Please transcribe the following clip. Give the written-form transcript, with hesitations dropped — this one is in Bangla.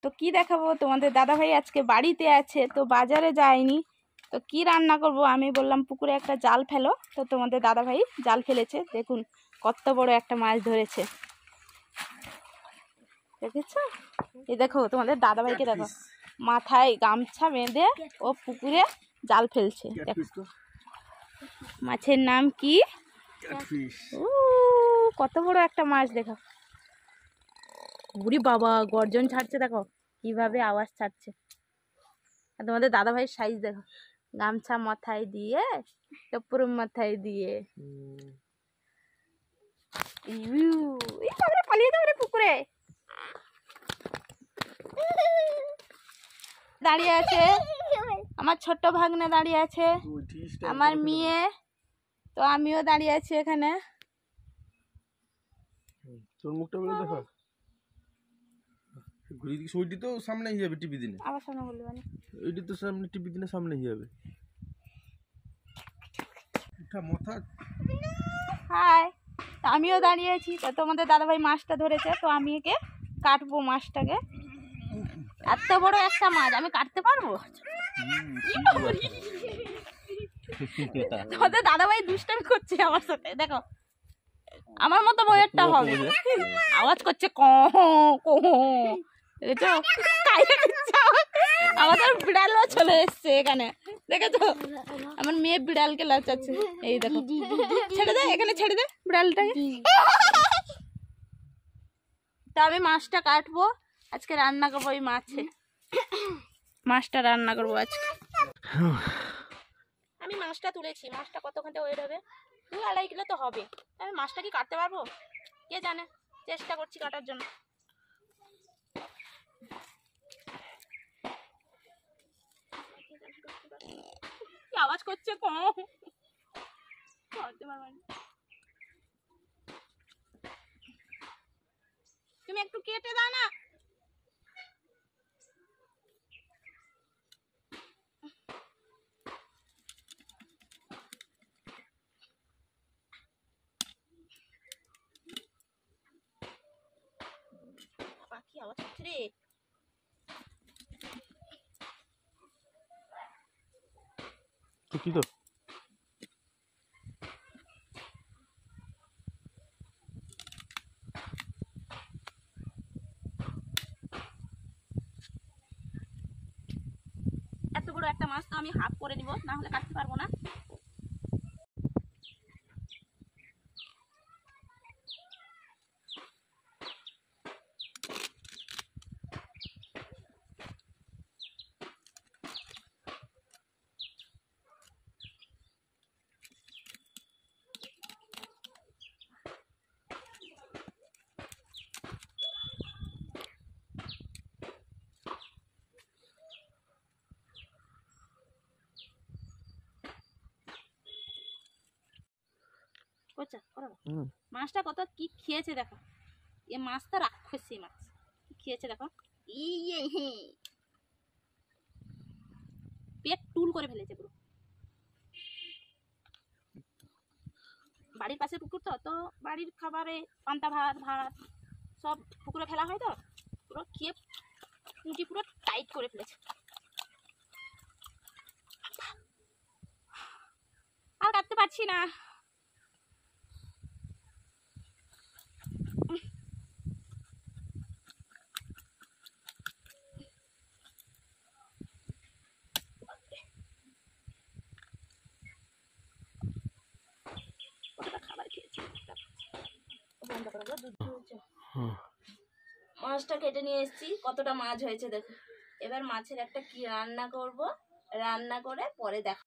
তো কি দেখাবো, তোমাদের দাদাভাই আজকে বাড়িতে আছে, তো বাজারে যায়নি। তো কি রান্না করব, আমি বললাম পুকুরে একটা জাল ফেলো। তো তোমাদের দাদাভাই জাল ফেলেছে, দেখুন কত বড় একটা মাছ ধরেছে, দেখেছো? এই দেখো তোমাদের দাদাভাইকে দেখো, মাথায় গামছা বেঁধে ও পুকুরে জাল ফেলছে। দেখো মাছের নাম কি? কত বড় একটা মাছ দেখো। বুড়ি বাবা গর্জন ছাড়ছে, দেখো কিভাবে আওয়াজ ছাড়ছে। আর তোমাদের দাদাভাইয়ের সাইজ দেখো, গামছা মাথায় দিয়ে, টপুর মাথায় দিয়ে পালিয়ে যাবে পুকুরে। দাঁড়িয়ে আছে আমার ছোট্ট ভাগ্নে, দাঁড়িয়ে আছে আমার মেয়ে, তো আমিও দাঁড়িয়ে আছি এখানে। তোর মুখটা বলে দেখো, ঘুরি দিকে ওইটি তো সামনে হয়ে যাবে টিভি দিনে, আবার সামনে বলবে মানে ওইটি তো সামনে টিভি দিনে সামনে হয়ে যাবে। উঠা মাথা। হাই, আমিও দাঁড়িয়ে আছি। তো তোমাদের দাদাভাই মাছটা ধরেছে, তো আমি একে কাটবো মাছটাকে। এত বড় একটা মাছ আমি কাটতে পারবো? তোমাদের দাদাভাই দুষ্টামি করছে আমার সাথে, দেখো আমার মতো বইয়েরটা হবে, আওয়াজ করছে ক ক, দেখেছো? আমাদের বিড়ালও চলে এসছে এখানে, দেখেছো? আমার মেয়ে বিড়ালকে লাচাচ্ছে, এই দেখো। ছেড়ে দে, এখানে ছেড়ে দে বিড়ালটাকে। তা আমি মাছটা কাটবো, আজকে রান্না করবো। ওই মাছটা রান্না করবো আজকে। আমি মাছটা তুলেছি, মাছটা কতখানটা ওয়েট হবে? 2-2.5 কিলো তো হবে। আমি মাছটা কি কাটতে পারবো কে জানে, চেষ্টা করছি কাটার জন্য। কি আওয়াজ করছে তুমি একটু কেটে দাও না। কি আওয়াজ হচ্ছে রে? কি তো এত বড় একটা মাছ তো আমি হাফ করে দিব, না হলে কাটতে পারবো না। মাছটা কত কি খেয়েছে দেখো, এই মাছটা রাক্ষসী মাছ, কি খেয়েছে দেখো, পেট টুল করে ফেলেছে পুরো। বাড়ির পাশে পুকুর, তো বাড়ির খাবারে পান্তা ভাত সব পুকুরে ফেলা হয়, তো পুরো খেয়ে পুঁটি পুরো টাইট করে ফেলেছে। আর কাটতে পারছি না। মাছটা কেটে নিয়ে এসেছি, কতটা মাছ হয়েছে দেখো। এবার মাছের একটা কি রান্না করব, রান্না করে পরে দেখো।